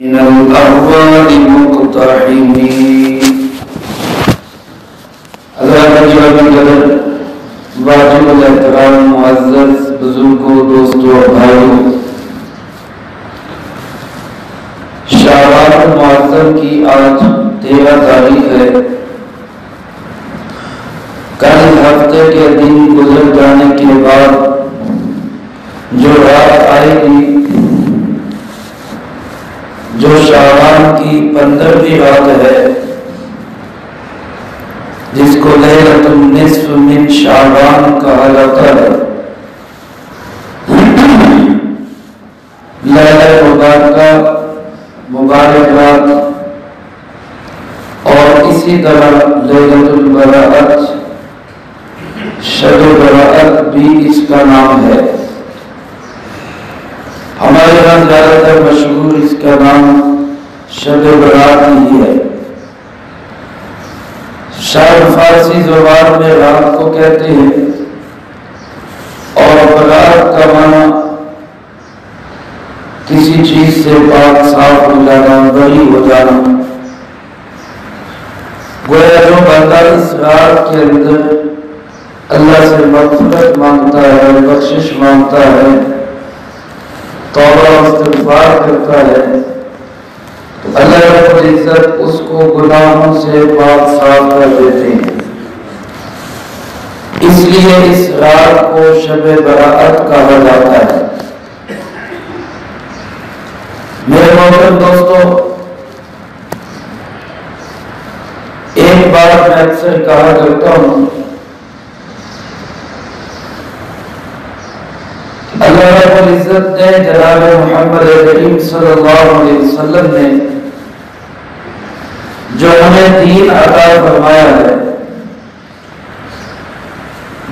من الأرواح مقتحمين واجب الاحترام معزز بزرگوں دوستوں اور بھائیوں، شعبان معظم کی آج 13 تاریخ ہے۔ کل ہفتے کے دن گزر جانے کے بعد جو رات آئے گی، جو شعبان کی 15ویں رات ہے، جس کو لیلۃ النصف من شعبان کہا جاتا ہے، لیلۃ مبارکہ مبارک رات، اور اسی طرح لیلۃ البراءت شب براءت بھی اس کا نام ہے۔ ہمارے یہاں زیادہ تر مشہور اس کا نام شب برات ہی ہے۔ شاید فارسی زبان میں رات کو کہتے ہیں، اور برات کا معنی کسی چیز سے پاک صاف ہو جانا، بری ہو جانا۔ گویا جو بندہ اس رات کے اندر اللہ سے مغفرت مانگتا ہے، بخشش مانگتا ہے، توبہ استغفار کرتا ہے، تو اللہ رب العزت اس کو گناہوں سے پاک صاف کر دیتے ہیں۔ اس لیے اس رات کو شب براءت کہا جاتا ہے۔ میرے محترم دوستو، ایک بات میں اکثر کہا کرتا ہوں، اللہ رب العزت نے جناب محمد کریم صلی اللہ علیہ وسلم نے جو ہمیں دین عطا فرمایا ہے،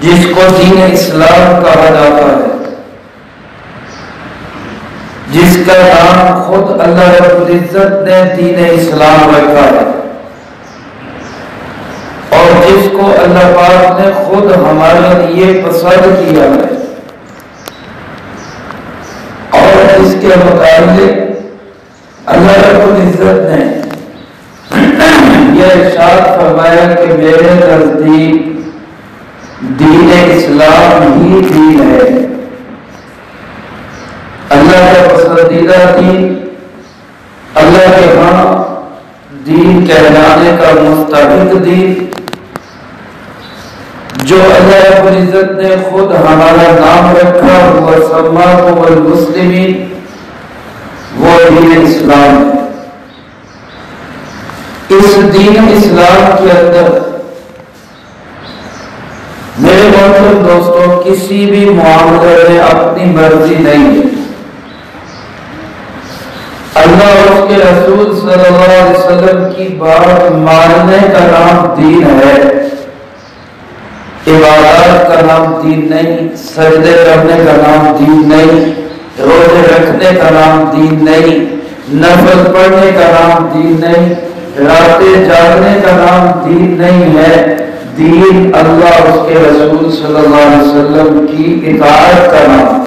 جس کو دین اسلام کہا جاتا ہے، جس کا نام خود اللہ رب العزت نے دین اسلام رکھا ہے، اور جس کو اللہ پاک نے خود ہمارے لیے پسند کیا ہے، اور اس کے متعلق اللہ رب العزت نے یہ ارشاد فرمایا کہ میرے نزدیک دین اسلام ہی دین ہے، اللہ کا پسندیدہ دین، اللہ کے ہاں دین کہلانے کا مستحق دین، جو اللہ رب العزت نے خود ہمارا نام رکھا، وہ سماکم المسلمین، وہ دین اسلام ہے۔ اس دین اسلام کے اندر میرے محترم دوستوں کسی بھی معاملے میں اپنی مرضی نہیں ہے۔ اللہ اور اس کے رسول صلی اللہ علیہ وسلم کی بات ماننے کا نام دین ہے، عبادات کا نام دین نہیں، سجدے کرنے کا نام دین نہیں، روزے رکھنے کا نام دین نہیں، نفل پڑھنے کا نام دین نہیں، راتیں جاگنے کا نام دین نہیں ہے۔ دین اللہ اور اس کے رسول صلی اللہ علیہ وسلم کی اطاعت کا نام۔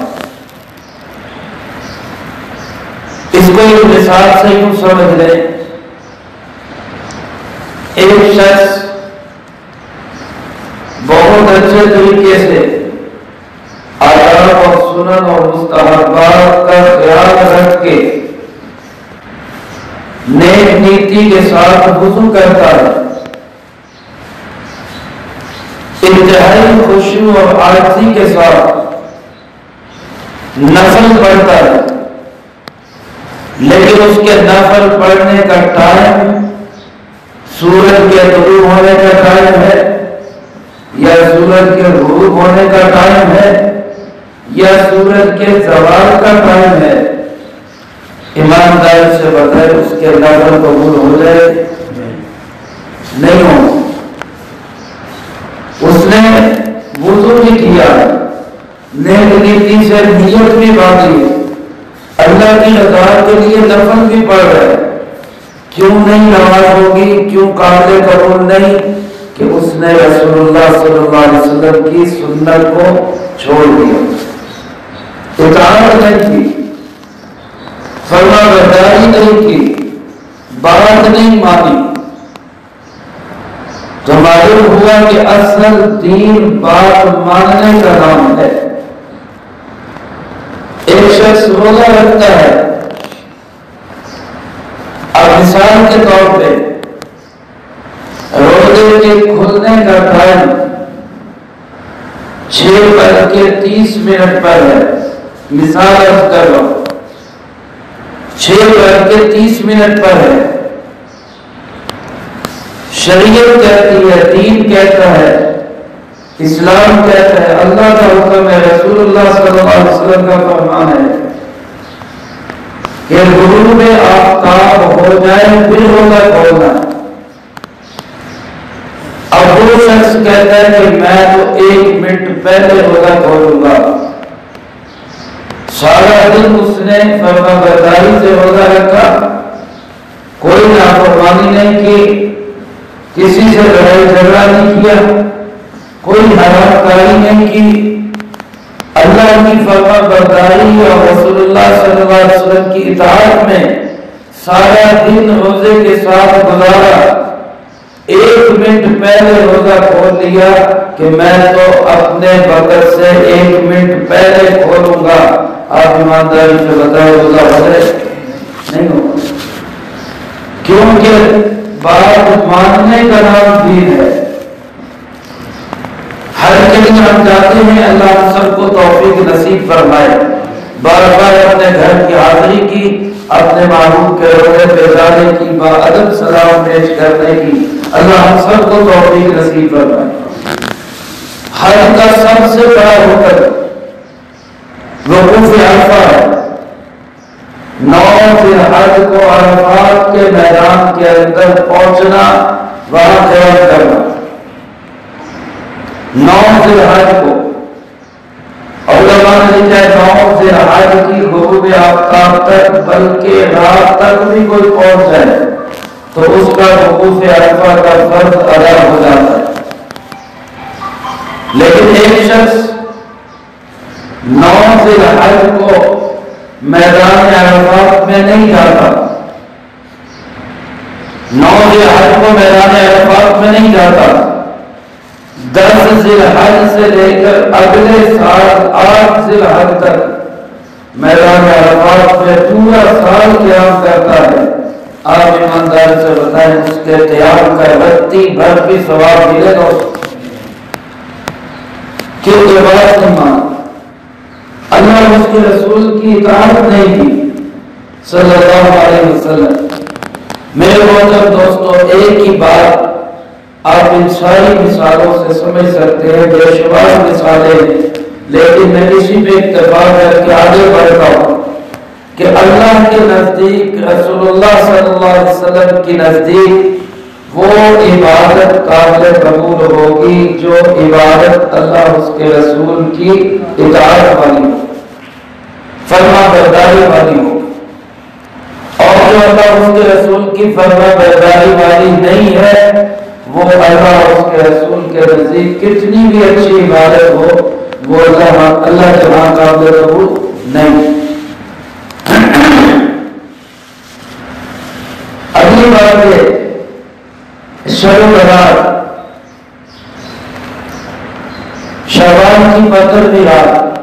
اس کو ایک مثال سے یوں سمجھ لیں، ایک شخص بہت اچھے طریقے سے آداب اور سنن اور مستحبات کا خیال رکھ کے نیک نیتی کے ساتھ وضو کرتا ہے، انتہائی خشوع اور عاجزی کے ساتھ نفل پڑھتا ہے، لیکن اس کے نفل پڑھنے کا ٹائم سورج کے طلوع ہونے کا ٹائم ہے، یا سورج کے غروب ہونے کا ٹائم ہے، یا سورج کے زوال کا ٹائم ہے، ایمانداری سے بتائے اس کے نفل قبول ہو جائے؟ نہیں ہو۔ اس نے وضو بھی کیا، نیک نیتی سے نیت بھی باندھی، اللہ کی رضا کے لیے نفل بھی پڑھ رہے، کیوں نہیں نماز ہوگی، کیوں قابل قبول نہیں؟ کہ اس نے رسول اللہ صلی اللہ علیہ وسلم کی سنت کو چھوڑ دیا، اطاعت نہیں کی۔ فرما برداری نہیں کی، بات نہیں مانی، تو معلوم ہوا کہ اصل دین بات ماننے کا نام ہے۔ ایک شخص روزہ رکھتا ہے، اب مثال کے طور پہ روزے کے کھلنے کا ٹائم 6:30 پر ہے، مثال عرض کر رہا ہوں، 6:30 پر ہے۔ شریعت کہتی ہے، دین کہتا ہے، اسلام کہتا ہے، اللہ کا حکم ہے، رسول اللہ صلی اللہ علیہ وسلم کا فرمان ہے کہ غروب آفتاب ہو جائے پھر روزہ کھولنا۔ اب وہ شخص کہتا ہے کہ میں تو 1 منٹ پہلے روزہ کھولوں گا، سارا دن اس نے فرما برداری سے روزہ رکھا، کوئی نافرمانی نہیں کی، کسی سے لڑائی جھگڑا نہیں کیا، کوئی حرام کاری نہیں کی، اللہ کی فرما برداری اور رسول اللہ صلی اللہ علیہ وسلم کی اطاعت میں سارا دن روزے کے ساتھ گزارا، 1 منٹ پہلے روزہ کھول لیا کہ میں تو اپنے وقت سے 1 منٹ پہلے کھولوں گا۔ آپ ایمانداری سے بتائیں روزہ ہو جائے؟ نہیں ہوگا، کیونکہ بات ماننے کا نام دین ہے۔ ہر کہیں ہم جاتے ہیں، اللہ ہم سب کو توفیق نصیب فرمائے، بار بار اپنے گھر کی حاضری کی، اپنے محبوب کے روزے پہ جانے کی، باادب سلام پیش کرنے کی، اللہ ہم سب کو توفیق نصیب فرمائے۔ حج کا سب سے بڑا حکم وقوف عرفہ ہے۔ 9 ذی الحج کو عرفات کے میدان کے اندر پہنچنا، وہاں قیام کرنا۔ 9 ذی الحج کو علماء نے لکھا ہے 9 ذی الحج کی غروب آفتاب تک، بلکہ رات تک بھی کوئی پہنچ جائے تو اس کا وقوف عرفہ کا فرض ادا ہو جاتا ہے۔ لیکن ایک شخص 9 ذی الحج کو میدان عرفات میں نہیں جاتا، 9 ذی الحج کو میدان عرفات میں نہیں جاتا، 10 ذی الحج سے لے کر اگلے سال 8 ذی الحج تک میدان عرفات میں پورا سال قیام کرتا ہے۔ آپ ایماندار سے بتائیں اس کے قیام کا رتی بھر بھی ثواب ملے گا؟ کیوں یہ بات نہیں مانا؟ اللہ اس کے رسول کی اطاعت نہیں کی صلی اللہ علیہ وسلم۔ میرے محترم دوستو، ایک ہی بات آپ ان ساری مثالوں سے سمجھ سکتے ہیں، بے شمار مثالیں، لیکن میں اسی پہ اکتفا کر کے آگے بڑھتا ہوں کہ اللہ کے نزدیک، رسول اللہ صلی اللہ علیہ وسلم کی نزدیک وہ عبادت قابل قبول ہوگی جو عبادت اللہ اس کے رسول کی اطاعت والی ہو، فرما برداری والی ہو، اور جو اللہ اس کے رسول کی فرما برداری والی نہیں ہے، وہ اللہ اس کے رسول کے نزدیک کتنی بھی اچھی عبادت ہو، وہ اللہ کے ہاں قابل قبول نہیں۔ اگلی بات ہے شب برات، شعبان کی 15ویں رات،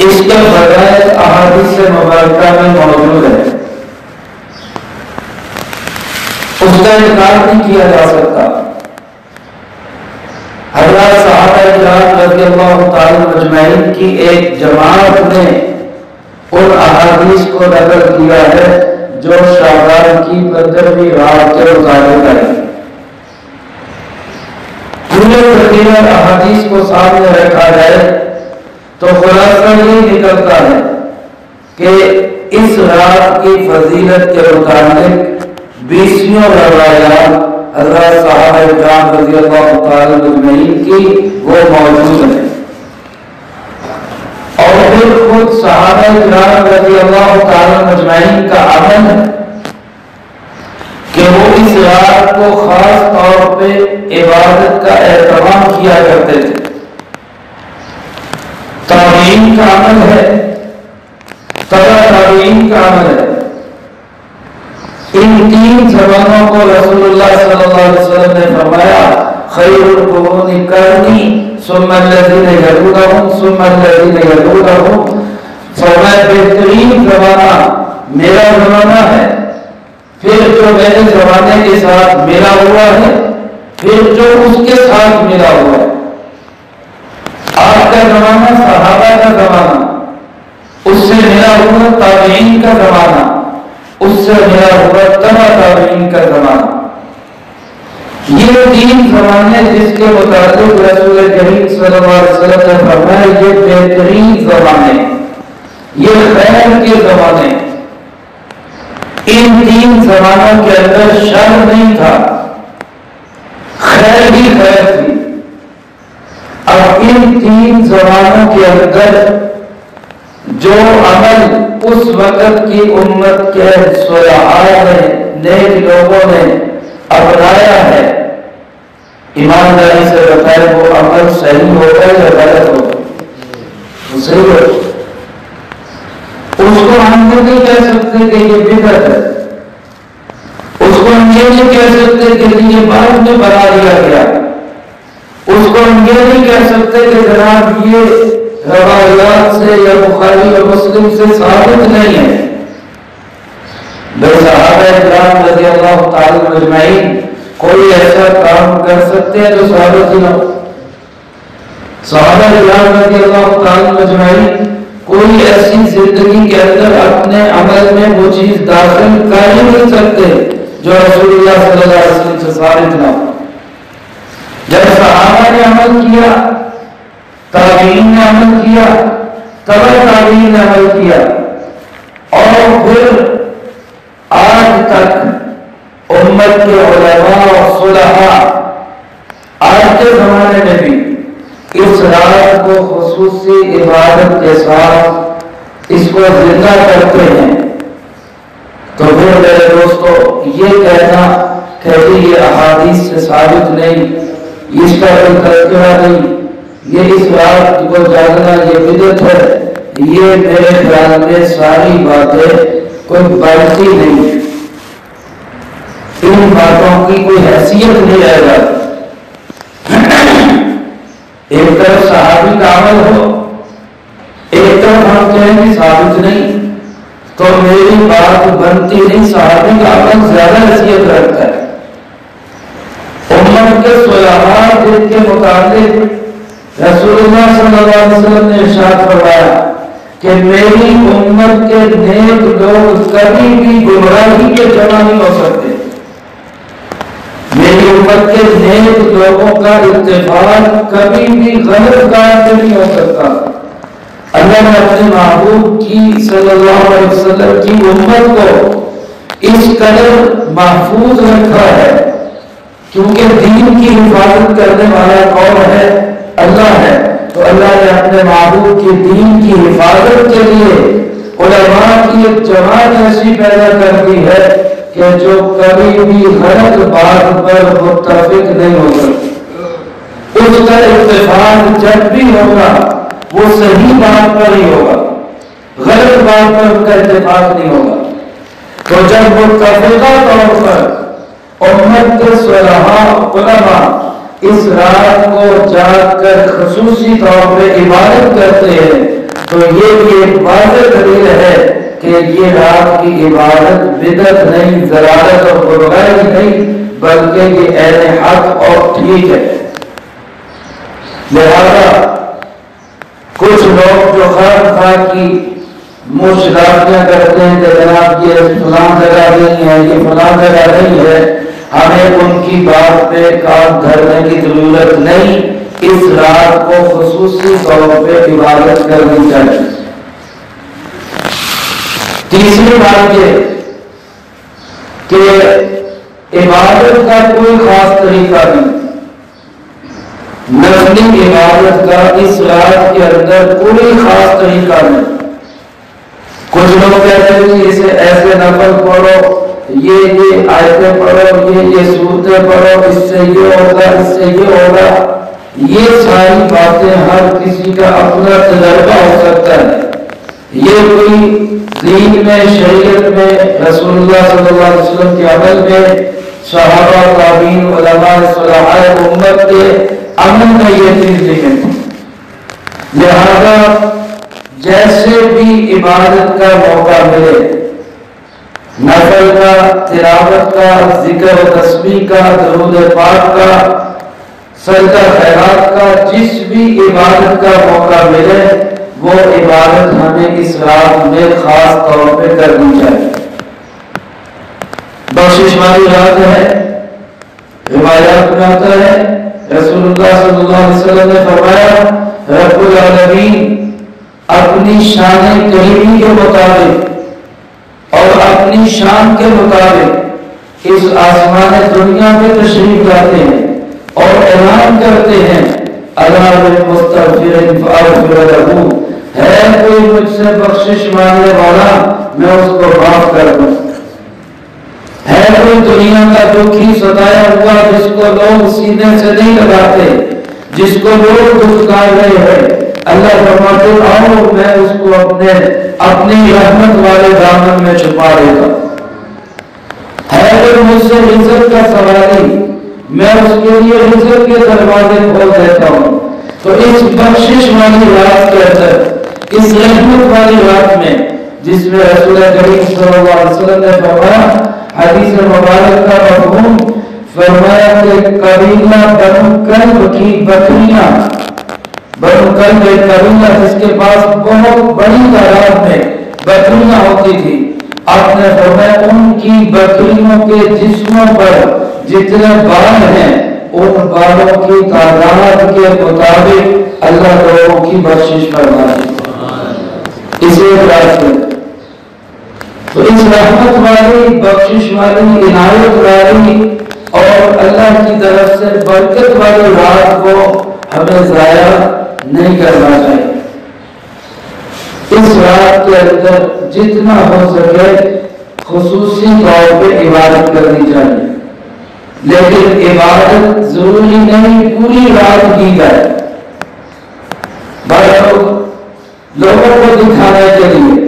اس کے بغیر احادیث مبارکہ میں موجود ہے، اس کا انکار نہیں کیا جا سکتا۔ حضرات صحابہ کرام رضی اللہ تعالی مجمعین کی ایک جماعت نے ان احادیث کو نقل کیا ہے جو شعبان کی 15ویں رات کے مطابق ہے۔ پورے تقریباً احادیث کو سامنے رکھا جائے تو خلاصہ یہ نکلتا ہے کہ اس رات کی فضیلت کے متعلق 20 روایات حضرات صحابہ کرام رضی اللہ تعالی مجمعین کی وہ موجود ہیں، اور پھر خود صحابہ کرام رضی اللہ تعالی مجمعین کا عمل ہے کہ وہ اس رات کو خاص طور پہ عبادت کا اہتمام کیا کرتے تھے۔ تابعین کا عمل ہے تبع تابعین کا عمل ہے۔ ان تین زمانوں کو رسول اللہ صلی اللہ علیہ وسلم نے فرمایا خیر القرون قرنی ثم الذین یلونہم ثم الذین یلونہم، فرمایا بہترین زمانہ میرا زمانہ ہے، پھر جو میرے زمانے کے ساتھ ملا ہوا ہے، پھر جو اس کے ساتھ ملا ہوا ہے۔ آپ کا زمانہ صحابہ کا زمانہ، اس سے ملا ہوا تابعین کا زمانہ، اس سے ملا ہوا تبع تابعین کا زمانہ۔ یہ تین زمانے جس کے متعلق رسول کریم صلی اللہ علیہ وسلم نے فرمایا یہ بہترین زمانے، یہ خیر کے زمانے۔ ان تین زمانوں کے اندر شر نہیں تھا، خیر ہی خیر تھی۔ اب ان تین زمانوں کے اندر جو عمل اس وقت کی امت کے صلحاء نے، نیک لوگوں نے اپنایا ہے، ایمانداری سے بتائے وہ عمل صحیح ہوگا یا غلط ہوگا؟ صحیح ہوگا۔ اس کو ہم یہ نہیں کہہ سکتے کہ یہ بدعت ہے، اس کو ہم یہ نہیں کہہ سکتے کہ یہ بعد میں بنا دیا گیا، اس کو ہم یہ نہیں کہہ سکتے کہ جناب یہ روایات سے یا بخاری اور مسلم سے ثابت نہیں ہے۔ بھائی صحابہ کرام رضی اللہ تعالی مجمعین کوئی ایسا کام کر سکتے ہیں جو ثابت ہی نہ ہو؟ صحابہ کرام رضی اللہ تعالی مجمعین کوئی ایسی زندگی کے اندر اپنے عمل میں وہ چیز داخل کر ہی نہیں سکتے جو رسول اللہ صلی اللہ علیہ وسلم سے ثابت نہ ہو۔ جب صحابہ نے عمل کیا، تابعین نے عمل کیا، تبع تابعین نے عمل کیا، اور پھر آج تک امت کے علماء اور صلحاء آج کے زمانے میں بھی اس رات کو خصوصی عبادت کے ساتھ اس کو زندہ کرتے ہیں، تو پھر میرے دوستو یہ کہنا کہ یہ احادیث سے ثابت نہیں، اس کا کوئی تذکرہ نہیں، یہ اس رات کو جاگنا یہ بدعت ہے، یہ میرے خیال میں ساری باتیں کوئی بنتی نہیں، ان باتوں کی کوئی حیثیت نہیں رہے گا۔ ایک طرف صحابی کا عمل ہو، ایک طرف ہم کہیں گے ثابت نہیں، تو میری بات بنتی نہیں۔ صحابی کا عمل زیادہ حیثیت رکھتا ہے۔ امت کے صلحاء جن کے متعلق رسول اللہ صلی اللہ علیہ وسلم نے ارشاد فرمایا کہ میری امت کے نیک لوگ کبھی بھی گمراہی کے جمع نہیں ہو سکتے، میری امت کے نیک لوگوں کا اتفاق کبھی بھی غلط کام سے نہیں ہو سکتا۔ اللہ نے اپنے محبوب کی صلی اللہ علیہ وسلم کی امت کو اس قدر محفوظ رکھا ہے کیونکہ دین کی حفاظت کرنے والا کون ہے؟ اللہ ہے۔ تو اللہ نے اپنے محبوب کی دین کی حفاظت کے لیے علماء کی ایک جماعت ایسی پیدا کر دی ہے کہ جو کبھی بھی غلط بات پر متفق نہیں ہو سکتی۔ اس کا اتفاق جب بھی ہوگا وہ صحیح بات پر ہی ہوگا، غلط بات پر ان کا اتفاق نہیں ہوگا۔ تو جب متفقہ طور پر امت کے صلحاء علماء اس رات کو جاگ کر خصوصی طور پہ عبادت کرتے ہیں تو یہ بھی ایک واضح دلیل ہے کہ یہ رات کی عبادت بدعت نہیں، ضلالت اور گمراہی نہیں، بلکہ یہ عین حق اور ٹھیک ہے۔ لہذا کچھ لوگ جو خواہ خواہ کی مشرافیاں کرتے ہیں کہ جناب یہ فلاں جگہ نہیں ہے، یہ فلاں جگہ نہیں ہے، ہمیں ان کی بات پہ کام دھرنے کی ضرورت نہیں، اس رات کو خصوصی طور پہ عبادت کرنی چاہیے۔ تیسری بات یہ کہ عبادت کا کوئی خاص طریقہ نہیں، نفلی عبادت کا اس رات کے اندر کوئی خاص طریقہ نہیں۔ کچھ لوگ کہتے ہیں کہ اسے ایسے نفل پڑھو، یہ آیتیں پڑھو، یہ سورتیں پڑھو، اس سے یہ ہوگا، اس سے یہ ہوگا۔ یہ ساری باتیں ہر کسی کا اپنا تجربہ ہو سکتا ہے، یہ کوئی دین میں، شریعت میں، رسول اللہ صلی اللہ علیہ وسلم کے عمل میں، صحابہ، تابعین، علماء، صلحاء امت کے عمل میں یہ چیز نہیں ہے۔ لہذا جیسے بھی عبادت کا موقع ملے، نفل کا، تلاوت کا، ذکر و تسبیح کا، درود پاک کا، سجدہ خیرات کا، جس بھی عبادت کا موقع ملے وہ عبادت ہمیں اس رات میں خاص طور پہ کرنی چاہیے۔ بخشش والی رات ہے، روایات میں آتا ہے رسول اللہ صلی اللہ علیہ وسلم نے فرمایا رب العالمین اپنی شان کریمی کے مطابق اور اپنی شان کے مطابق اس آسمان دنیا میں تشریف لاتے ہیں اور اعلان کرتے ہیں اللہ بالمستغفر فاغفر لہ، ہے کوئی مجھ سے بخشش مانگنے والا میں اس کو معاف کر دوں، ہے کوئی دنیا کا دکھی ستایا ہوا جس کو لوگ سینے سے نہیں لگاتے، جس کو لوگ دکھار رہے ہیں، اللہ فرماتے آؤ میں اس کو اپنی رحمت والے دامن میں چھپا دے گا، ہے کوئی مجھ سے رزق کا سوالی میں اس کے لیے رزق کے دروازے کھول دیتا ہوں۔ تو اس بخشش والی رات کے اندر، اس رحمت والی رات میں جس میں رسول کریم صلی اللہ علیہ وسلم نے فرمایا، حدیث مبارک کا مفہوم فرمایا کہ قبیلہ بنو کلب کی بکریاں، بنو کلب ایک قبیلہ جس کے پاس بہت بڑی تعداد میں بکریاں ہوتی تھی، آپ نے فرمایا ان کی بکریوں کے جسموں پر جتنے بال ہیں ان بالوں کی تعداد کے مطابق اللہ لوگوں کی بخشش فرمائے اس ایک رات میں۔ تو اس رحمت والی، بخشش والی، عنایت والی اور اللہ کی طرف سے برکت والی رات کو ہمیں ضائع نہیں کرنا چاہیے۔ اس رات کے اندر جتنا ہو سکے خصوصی طور پہ عبادت کرنی چاہیے، لیکن عبادت ضروری نہیں پوری رات کی جائے، بلکہ لوگوں کو دکھانے کے لیے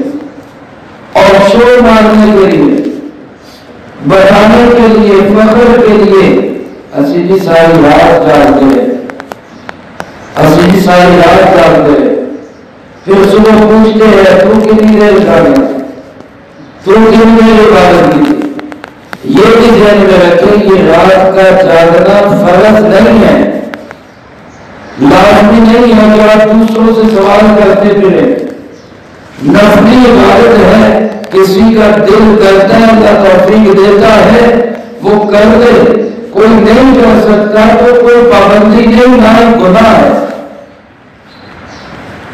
اور شور مارنے کے لیے، بتانے کے لیے، فخر کے لیے اسی جی ساری رات جاگ گئے، اسی جی ساری رات جاگ گئے، پھر صبح پوچھتے ہیں تو کتنی دیر جاگے، تو کتنی دیر عبادت کی تھی۔ یہ بھی ذہن میں رکھیں یہ رات کا جاگنا فرض نہیں ہے، لازمی نہیں ہے کہ آپ دوسروں سے سوال کرتے پھرے، نفلی عبادت ہے، کسی کا دل کرتا ہے اللہ توفیق دیتا ہے وہ کر دے، کوئی نہیں کر سکتا تو کوئی پابندی نہیں، نہ گناہ ہے۔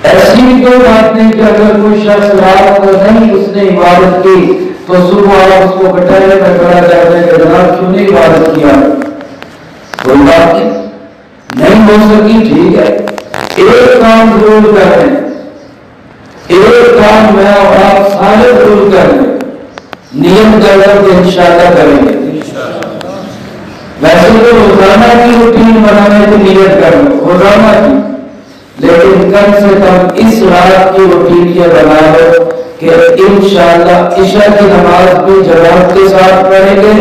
ایسی کوئی بات نہیں کہ اگر کوئی شخص رات کو نہیں اس نے عبادت کی تو صبح آپ اس کو بٹھائے میں کھڑا کرنے کے جناب کیوں نہیں عبادت کیا، کوئی بات نہیں ہو سکی، ٹھیک ہے، ایک کام ضرور کر لیں، ایک کام میں اور آپ سارے ضرور کر لیں، نیت کر لیں کہ انشاءاللہ کریں گے۔ ویسے تو روزانہ کی روٹین بنانے کی نیت کر لو، روزانہ کی، لیکن کم سے کم اس رات کی روٹین یہ بنا لو کہ انشاءاللہ عشاء کی نماز بھی جماعت کے ساتھ پڑھیں گے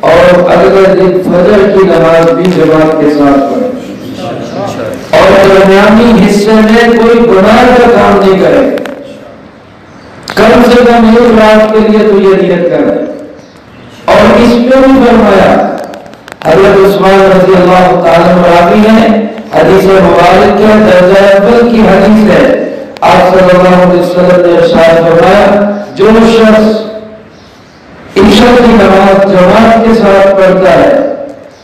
اور اگلے دن فجر کی نماز بھی جماعت کے ساتھ پڑھیں گے، اور درمیانی حصے میں کوئی گناہ کا کام نہیں کریں گے، کم سے کم ایک رات کے لیے تو یہ نیت کریں۔ اور اس پہ بھی فرمایا حضرت عثمان رضی اللہ تعالیٰ راوی ہیں، حدیث مبارک کے درجہ اول کی حدیث ہے، آپ صلی اللہ علیہ وسلم نے ارشاد فرمایا جو شخص عشاء کی نماز جماعت کے ساتھ پڑھتا ہے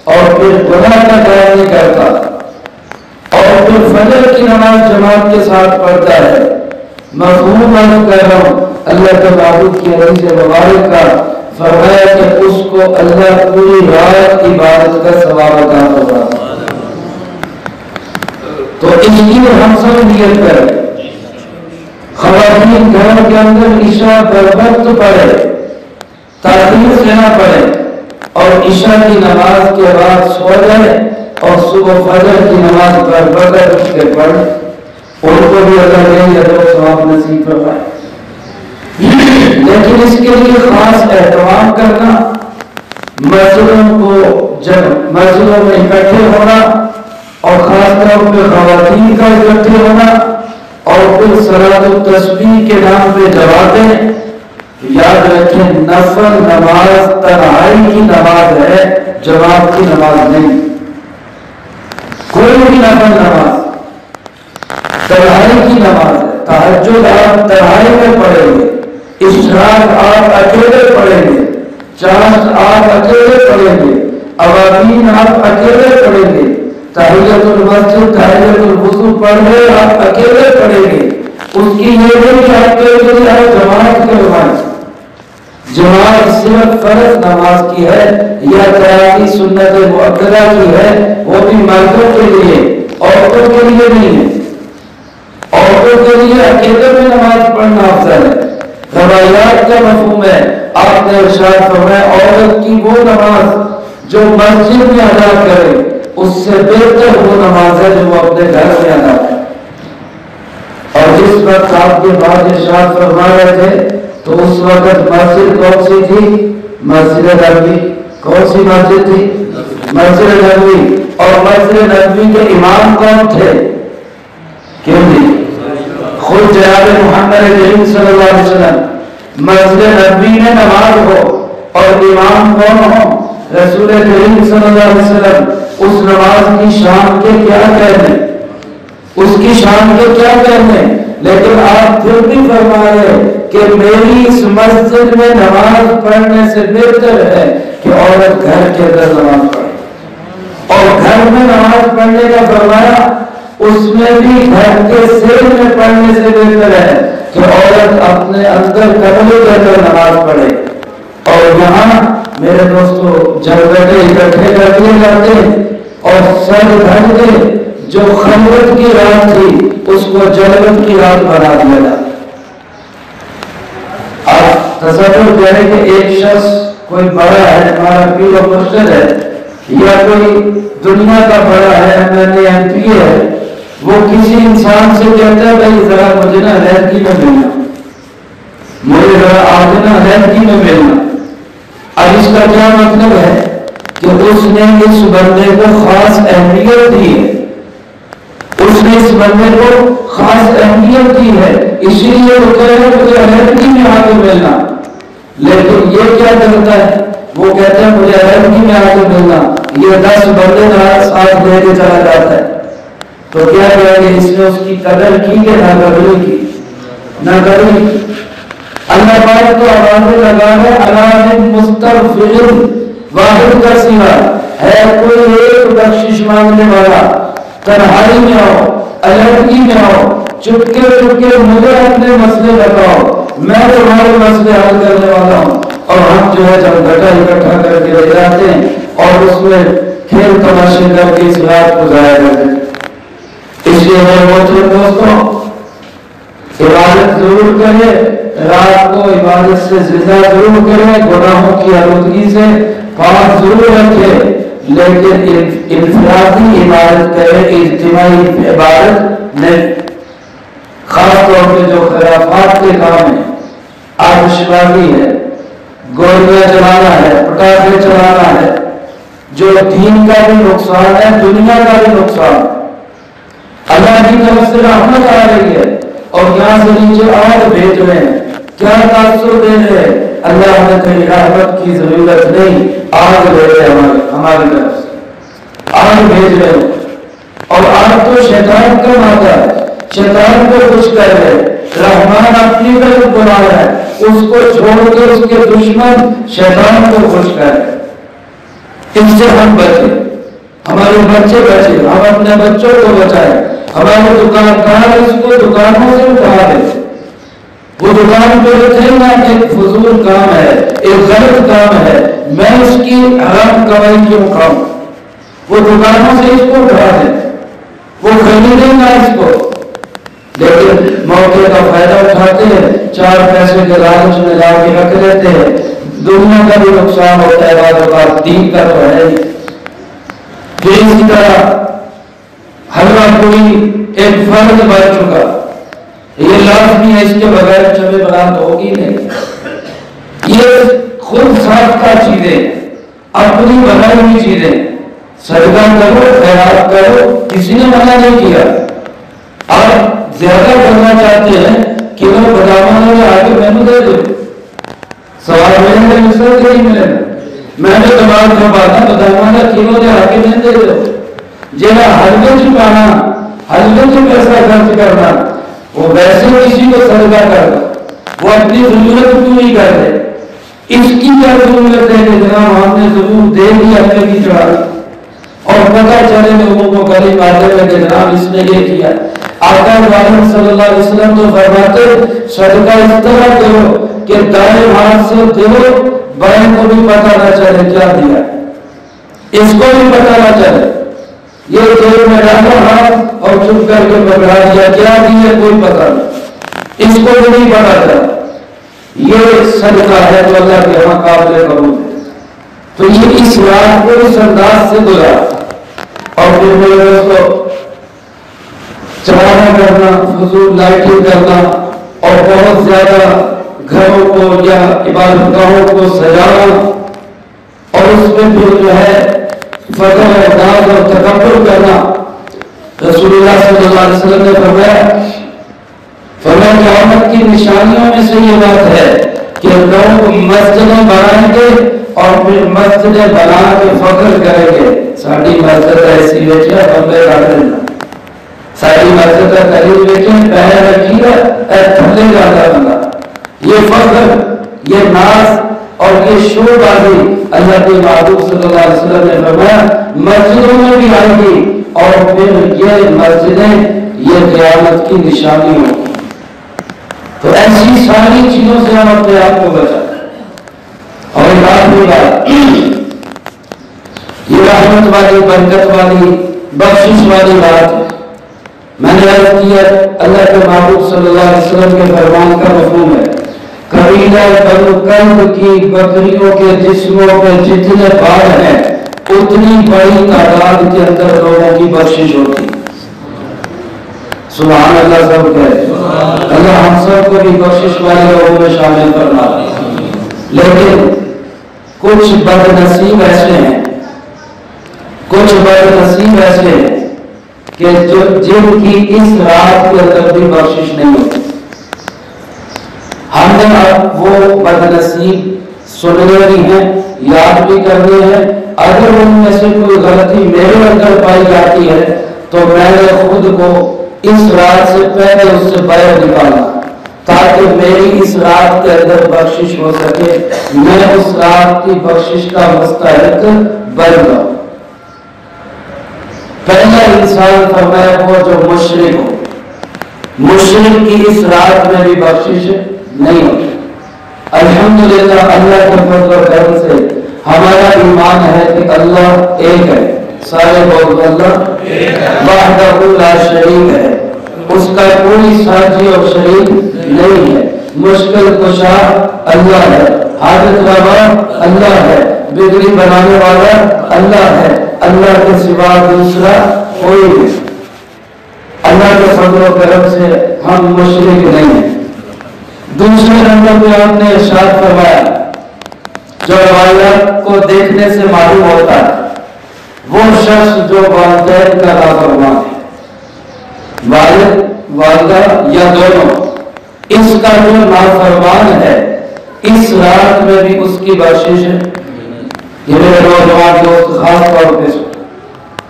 اور پھر گناہ کا کام نہیں کرتا اور پھر فجر کی نماز جماعت کے ساتھ پڑھتا ہے، مفہوم عرض کر رہا ہوں اللہ کے معبود کی حدیث مبارک کا، فرمایا کہ اس کو اللہ پوری رات عبادت کا ثواب عطا ہوگا۔ تو اس کی ہم سب نیت کریں، خواتین گھر کے اندر عشاء بر وقت پڑھے، تاخیر سے نہ پڑھے، اور عشاء کی نماز کے بعد سو جائے اور صبح فجر کی نماز بر وقت اٹھ کے پڑھے، ان کو بھی اللہ نے ثواب نصیب فرمائے۔ لیکن اس کے لیے خاص اہتمام کرنا، مسجدوں کو جب مسجدوں میں اکٹھے ہونا، اور خاص طور پہ خواتین کا اکٹھے ہونا، اور پھر صلاۃ التسبیح کے نام پہ جماعتیں. یاد رکھیں نفل نماز تنہائی کی نماز ہے، جماعت کی نماز نہیں. کوئی بھی نفل نماز تنہائی کی نماز ہے. تہجد آپ تنہائی میں پڑھیں گے، اشراق آپ اکیلے پڑھیں گے، چاند آپ اکیلے پڑھیں گے، اوابین آپ اکیلے پڑھیں گے، تحیت المسجد تحیت الوضو پڑھ رہے آپ اکیلے پڑھیں گے. اس کی یہ نہیں کہ آپ کے لیے آپ جماعت کروائیں. جماعت صرف فرض نماز کی ہے یا تراویح سنت مؤکدہ کی ہے، وہ بھی مردوں کے لیے، عورتوں کے لیے نہیں ہے. عورتوں کے لیے اکیلے میں نماز پڑھنا افضل ہے. روایات کا مفہوم ہے، آپ نے ارشاد فرمایا عورت کی وہ نماز جو مسجد میں ادا کرے اس سے بہتر وہ نماز ہے جو وہ اپنے گھر میں ادا کرے. اور جس وقت آپ کے بعد ارشاد فرما رہے تھے تو اس وقت مسجد کون سی تھی؟ مسجد نبوی. کون سی مسجد تھی؟ مسجد نبوی. اور مسجد نبوی کے امام کون تھے؟ کیوں جی؟ خود جناب محمد کریم صلی اللہ علیہ وسلم. مسجد نبوی میں نماز ہو اور امام کون ہو؟ رسول کریم صلی اللہ علیہ وسلم. اس نماز کی شان کے کیا کہنے، اس کی شان کے کیا کہنے. لیکن آپ پھر بھی فرما رہے کہ میری اس مسجد میں نماز پڑھنے سے بہتر ہے کہ عورت گھر کے اندر نماز پڑھے. اور گھر میں نماز پڑھنے کا فرمایا اس میں بھی گھر کے سیر میں پڑھنے سے بہتر ہے کہ عورت اپنے اندر کمرے کے اندر نماز پڑھے. اور یہاں میرے دوستو جلوے اکٹھے کر دیے جاتے اور سر دھر کے جو خلوت کی رات تھی اس کو جلوت کی رات بنا دیا جاتا. آپ تصور کریں کہ ایک شخص کوئی بڑا ہے، ہمارا پیر و مرشد ہے، یا کوئی دنیا کا بڑا ہے، MLA MP ہے، وہ کسی انسان سے کہتا ہے بھائی ذرا مجھے نا علیحدگی میں ملنا، مجھے ذرا آج نا علیحدگی میں ملنا. اب اس کا کیا مطلب ہے کہ اس نے اس بندے کو خاص اہمیت دی ہے، اس نے اس بندے کو خاص اہمیت دی ہے، اسی لیے وہ کہہ رہے مجھے علیحدگی میں آ کے ملنا. لیکن یہ کیا کرتا ہے؟ وہ کہتے ہیں مجھے علیحدگی میں آ کے ملنا، یہ 10 بندے ساتھ لے کے چلا جاتا ہے. تو کیا کہیں گے اس نے اس کی قدر کی کہ نہ قدری کی؟ نہ قدری. اللہ پاک کو آواز لگا ہے اللہ مستغفر واحد کا سوا ہے کوئی ایک بخشش مانگنے والا. تنہائی میں آؤ، علیحدگی میں آؤ، چپکے چپکے مجھے اپنے مسئلے بتاؤ، میں تمہارے مسئلے حل کرنے والا ہوں. اور ہم جو ہے جب گٹا اکٹھا کر کے لے جاتے ہیں اور اس میں کھیل تماشے کر کے اس رات کو ضائع کرتے ہیں. اس لیے میرے محترم دوستوں عبادت ضرور کرے، رات کو عبادت سے زندہ ضرور کرے، گناہوں کی آلودگی سے پاک ضرور رکھے، لیکن انفرادی عبادت کرے، اجتماعی عبادت نہیں. خاص طور پہ جو خرافات کے کام ہیں، آتشبازی ہے، گولیاں چلانا ہے، پٹاخے چلانا ہے، جو دین کا بھی نقصان ہے، دنیا کا بھی نقصان ہے. اللہ کی طرف سے رحمت آ رہی ہے اور یہاں سے نیچے آگ بھیج رہے ہیں، کیا تاثر دے رہے ہیں؟ اللہ نے کہیں رحمت کی ضرورت نہیں، آگ دے رہے ہماری طرف سے آگ بھیج رہے ہیں. اور آگ تو شیطان کا مادہ ہے، شیطان کو خوش کر رہے. رحمان اپنی طرف بلا رہا ہے، اس کو چھوڑ کے اس کے دشمن شیطان کو خوش کر رہے. اس سے ہم بچے، ہمارے بچے بچے، ہم اپنے بچوں کو بچائیں. ہمارے دکاندار اس کو دکانوں سے اٹھا دے. وہ دکان پہ رکھے نا ایک فضول کام ہے، ایک غلط کام ہے، میں اس کی حرام کمائی کیوں کھاؤں؟ وہ دکانوں سے اس کو اٹھا دے، وہ خریدے گا اس کو. لیکن موقع کا فائدہ اٹھاتے ہیں، 4 پیسے کے لالچ میں لا کے رکھ لیتے ہیں. دنیا کا بھی نقصان ہوتا ہے، بعض اوقات دین کا تو ہے. پھر اسی طرح حلوہ پوری ایک فرض بن چکا، یہ لازمی ہے، اس کے بغیر شب برات ہوگی نہیں۔ یہ خود ساختہ چیزیں، اپنی بنائی ہوئی چیزیں، صدقہ کرو، خیرات کرو، کسی نے منع نہیں کیا۔ آپ زیادہ کرنا چاہتے ہیں کہ وہ بدامانوں نے آگے میں نے دے دو، سوال میرے میں مصر نہیں ملے گا، میں نے دماغ جو بات ہے بدامانہ کلو نے آگے میں دے دو۔ جنہا حلقے چکانا، حلقے سے پیسہ خرچ کرنا، وہ ویسے کسی کو صدقہ کرنا، وہ اپنی ضرورت کیوں نہیں کرتے؟ اس کی کیا ضرورت ہے کہ جناب ہم نے ضرور دے دی اپنے کی چڑھا، اور پتہ چلے لوگوں کو گلی مارتے ہوئے کہ جناب اس نے یہ کیا۔ آقا محمد صلی اللہ علیہ وسلم تو فرماتے صدقہ اس طرح کرو کہ دائیں ہاتھ سے دو، بائیں کو بھی پتہ نہ چلے کیا دیا، اس کو بھی پتہ نہ چلے۔ یہ جیب میں ڈالا ہاتھ اور چپ کر کے پکڑا دیا، کیا دیا کوئی پتہ نہیں، اس کو بھی نہیں پتا چلا۔ یہ صدقہ ہے جو اللہ کے یہاں قابل قبول ہے۔ تو یہ اس رات کو اس انداز سے گزارا، اور پھر میرے دوستوں چراغاں کرنا، فضول لائٹنگ کرنا، اور بہت زیادہ گھروں کو یا عبادت گاہوں کو سجانا، اور اس میں پھر جو ہے فخر اور ناز اور تکبر کرنا۔ رسول اللہ صلی اللہ علیہ وسلم نے فرمایا قیامت کی نشانیوں میں سے یہ بات ہے کہ لوگ مسجدیں بنائیں گے اور پھر مسجدیں بنا کے فخر کریں گے، ساری مسجد ایسی بیٹھے بمبے کاٹ دینا، ساری مسجد قریب بیٹھے پہلے رکھی ہے تھلے جاتا بندہ۔ یہ فخر، یہ ناز اور یہ شور بازی اللہ کے محبوب صلی اللہ علیہ وسلم نے فرمایا مسجدوں میں بھی آئے گی، اور پھر یہ مسجدیں یہ قیامت کی نشانی ہوگی۔ تو ایسی ساری چیزوں سے ہم اپنے آپ کو بچائیں۔ اور ایک آخری بات، یہ رحمت والی، برکت والی، بخشش والی بات ہے۔ میں نے عرض کیا اللہ کے محبوب صلی اللہ علیہ وسلم کے فرمان کا مفہوم ہے قبیلہ بنو کلب کی بکریوں کے جسموں پہ جتنے بال ہیں اتنی بڑی تعداد کے اندر لوگوں کی بخشش ہوتی۔ سبحان اللہ، سب کہے اللہ ہم سب کو بھی بخشش والے لوگوں میں شامل کرنا۔ لیکن کچھ بد نصیب ایسے ہیں، کچھ بد نصیب ایسے ہیں کہ جن کی اس رات کے اندر بھی بخشش نہیں ہوتی۔ ہم نے اب وہ بد نصیب سننے بھی ہیں، یاد بھی کرنے ہیں۔ اگر ان میں سے کوئی غلطی میرے اندر پائی جاتی ہے تو میں نے خود کو اس رات سے پہلے اس سے باہر نکالا تاکہ میری اس رات کے اندر بخشش ہو سکے، میں اس رات کی بخشش کا مستحق بن جاؤں۔ پہلا انسان فرمایا وہ جو مشرک ہو، مشرک کی اس رات میں بھی بخشش نہیں ہوتی۔ الحمدللہ اللہ کے فضل و کرم سے ہمارا ایمان ہے کہ اللہ ایک ہے، سارے بول اللہ وحدہ لا شریک ہے، اس کا کوئی ساتھی اور شریک نہیں ہے۔ مشکل کشا اللہ ہے، حاجت روا اللہ ہے، بگڑی بنانے والا اللہ ہے، اللہ کے سوا دوسرا کوئی نہیں۔ اللہ کے فضل و کرم سے ہم مشرک نہیں ہیں۔ دوسرے نمبر پہ آپ نے ارشاد فرمایا جو روایات کو دیکھنے سے معلوم ہوتا ہے وہ شخص جو والدین کا نافرمان ہے، والد والدہ یا دونوں، اس کا جو نافرمان ہے اس رات میں بھی اس کی بخشش ہے۔ یہ میرے نوجوان دوست خاص طور پہ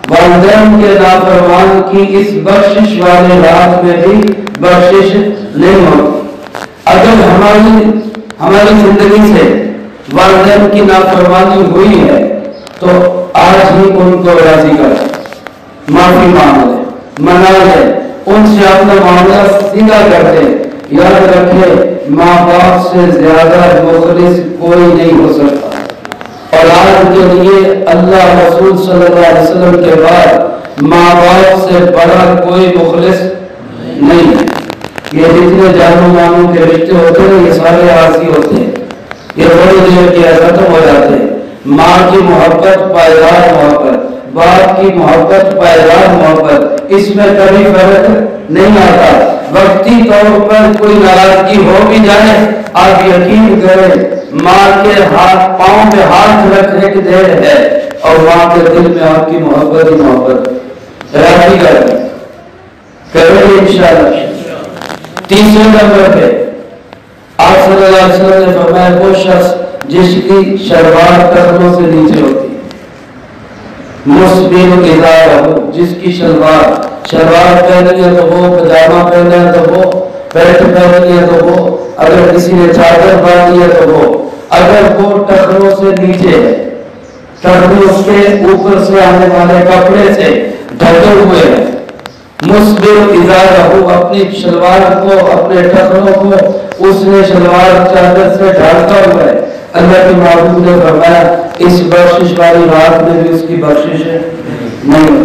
والدین کے نافرمان کی اس بخشش والے رات میں بھی بخشش نہیں ہوتی۔ اگر ہماری زندگی سے والدین کی نافرمانی ہوئی ہے تو آج ہی ان کو راضی کر، معافی مانگ لے، منا لے، ان سے اپنا معاملہ سیدھا کر دے۔ یاد رکھے ماں باپ سے زیادہ مخلص کوئی نہیں ہو سکتا، اور آج کے لیے اللہ رسول صلی اللہ علیہ وسلم کے بعد ماں باپ سے بڑا کوئی مخلص نہیں ہے۔ یہ جتنے جانوں مانوں کے رشتے ہوتے ہیں یہ سارے عارضی ہوتے ہیں، یہ تھوڑی دیر کے ختم ہو جاتے ہیں۔ ماں کی محبت پائیدار محبت، باپ کی محبت پائیدار محبت، اس میں کبھی فرق نہیں آتا. وقتی طور پر کوئی ناراضگی ہو بھی جائے آپ یقین کریں ماں کے ہاتھ پاؤں پہ ہاتھ رکھنے کی دیر ہے اور ماں کے دل میں آپ کی محبت ہی محبت راضی کریں انشاءاللہ. تیسرے نمبر پہ آپ صلی اللہ علیہ وسلم نے فرمایا وہ شخص جس کی شلوار ٹخنوں سے نیچے ہوتی مسبل ازارہ جس کی شلوار پہنی ہے تو وہ پجامہ پہنا ہے تو وہ پینٹ پہنی ہے تو وہ اگر کسی نے چادر باندھی ہے تو وہ اگر وہ ٹخنوں سے نیچے ہے ٹخنے اس کے اوپر سے آنے والے کپڑے سے ڈھکے ہوئے ہیں مسبل ازارہ اپنی شلوار کو اپنے ٹخنوں کو اس نے شلوار چادر سے ڈھانکا ہوا ہے اللہ کے معبود نے فرمایا اس بخشش والی رات میں بھی اس کی بخشش ہے نہیں.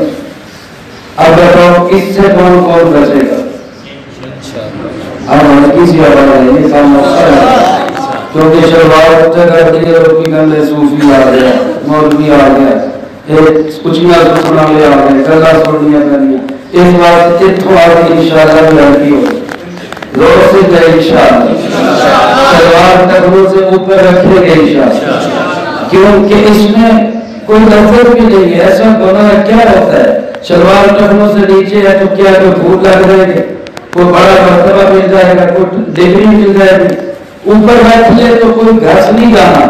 اب بتاؤ اس سے کون کون بچے گا؟ اب ہلکی سی آواز ہے یہ کام کیونکہ شلوار کر دی روٹی گندے صوفی آ گیا مولوی آ گیا کچھیاں سکھنا لے آ گئے گلا سوڑیاں کرنی اس بات اتوں آ گئی انشاءاللہ بھی ہلکی ہوگی زور سے جائے انشاءاللہ شلوار ٹخنوں سے اوپر رکھے گئے انشاءاللہ کیونکہ اس میں کوئی نفرت بھی نہیں ہے. ایسا گناہ کیا ہوتا ہے شلوار ٹخنوں سے نیچے ہے تو کیا کوئی بھوت لگ جائے گی کوئی بڑا مرتبہ مل جائے گا کوئی ڈگری مل جائے گی. اوپر بیٹھ لے تو کوئی گھاس نہیں جانا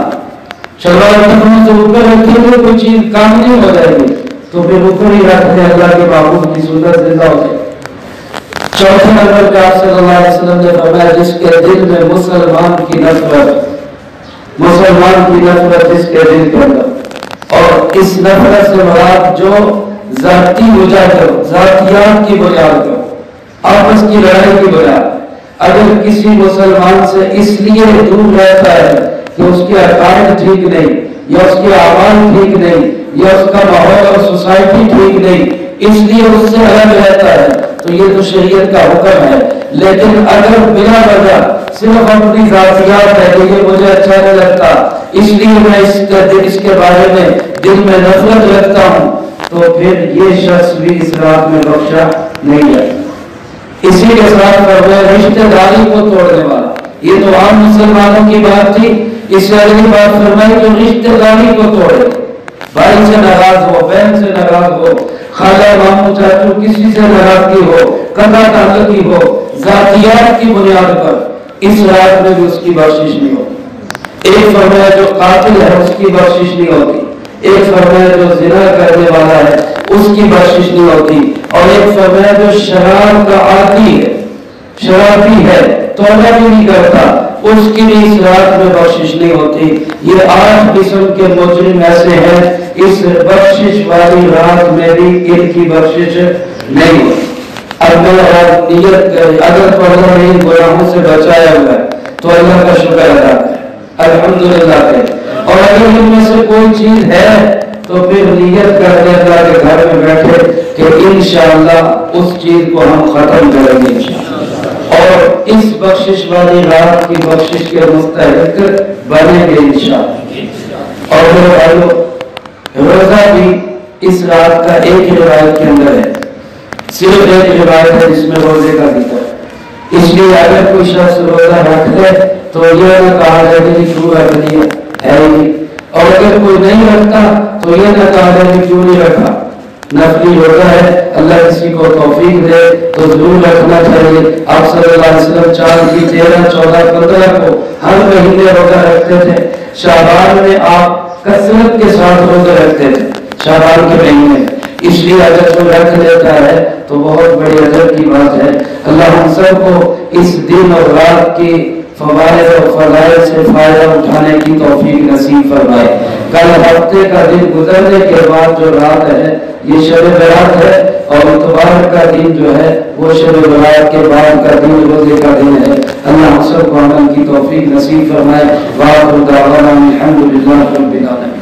شلوار ٹخنوں سے اوپر رکھے ہوئے کوئی چیز کام نہیں ہو جائے گی تو پھر اوپر ہی رکھ دے اللہ کے معبود کی سنت زندہ ہو جائے. چوتھے نمبر پہ آپ صلی اللہ علیہ وسلم نے فرمایا جس کے دل میں مسلمان کی نفرت جس کے دل کے اندر اور اس نفرت سے مراد جو ذاتی ذاتیات کی بنیاد پر آپس کی لڑائی کی بنیاد اگر کسی مسلمان سے اس لیے دور رہتا ہے کہ اس کے عقائد ٹھیک نہیں یا اس کے اعمال ٹھیک نہیں یا اس کا ماحول اور سوسائٹی ٹھیک نہیں اس لیے اس سے الگ رہتا ہے تو یہ تو شریعت کا حکم ہے. لیکن اگر بلا وجہ صرف اپنی ذاتیات ہے کہ یہ مجھے اچھا نہیں لگتا اس لیے میں اس کے بارے میں دل میں نفرت رکھتا ہوں تو پھر یہ شخص بھی اس رات میں بخشا نہیں ہے. اسی کے ساتھ فرمایا رشتہ داری کو توڑنے والا یہ تو عام مسلمانوں کی بات تھی اس سے اگلی بات فرمائی جو رشتہ داری کو توڑے بھائی سے ناراض ہو بہن سے ناراض ہو خالہ ماموں چاچو کسی سے ناراضگی ہو قطع تعلقی ہو ذاتیات کی بنیاد پر اس رات میں بھی اس کی بخشش نہیں ہوتی. ایک فرمایا جو قاتل ہے اس کی بخشش نہیں ہوتی ایک فرمایا جو زنا کرنے والا ہے اس کی بخشش نہیں ہوتی اور ایک فرمایا جو شراب کا عادی ہے شرابی ہے توبہ بھی نہیں کرتا اس کی بھی اس رات میں بخشش نہیں ہوتی. یہ 8 قسم کے مجرم ایسے ہیں اس بخشش والی رات میں بھی ان کی بخشش نہیں ہوتی. اب میں نیت کرے اگر پردہ نہیں گناہوں سے بچایا ہوا ہے تو اللہ کا شکر ادا کرے الحمدللہ کرے اور اگر ان میں سے کوئی چیز ہے تو پھر نیت کر کے اللہ کے گھر میں بیٹھے کہ انشاءاللہ اس چیز کو ہم ختم کریں گے اور اس بخشش والی رات کی بخشش کے مستحق بنیں گے انشاءاللہ. اور میرے بھائیو روزہ بھی اس رات کا ایک روایت کے اندر ہے صرف ایک روایت ہے جس میں روزے کا ذکر ہے. اس لیے اگر کوئی شخص روزہ رکھ لے تو یہ نہ کہا جائے کہ کیوں رکھ لیا ہے ہی اور اگر کوئی نہیں رکھتا تو یہ نہ کہا جائے کہ کیوں نہیں رکھا. نفلی روزہ ہے اللہ کسی کو توفیق دے تو ضرور رکھنا چاہیے. آپ صلی اللہ علیہ وسلم چاند کی 13 14 15 کو ہر مہینے روزہ رکھتے تھے. شعبان میں آپ کثرت کے ساتھ روزہ رکھتے تھے شعبان کے مہینے اس لیے اگر کوئی رکھ لیتا ہے تو بہت بڑی اجر کی بات ہے. اللہ ہم سب کو اس دن اور رات کی فوائد اور فضائل سے فائدہ اٹھانے کی توفیق نصیب فرمائے. کل ہفتے کا دن گزرنے کے بعد جو رات ہے یہ شب برات ہے اور اتوار کا دن جو ہے وہ شب برات کے بعد کا دن روزے کا دن ہے. اللہ ہم سب کو عمل کی توفیق نصیب فرمائے. وآخر دعوانا الحمدللہ رب العالمین.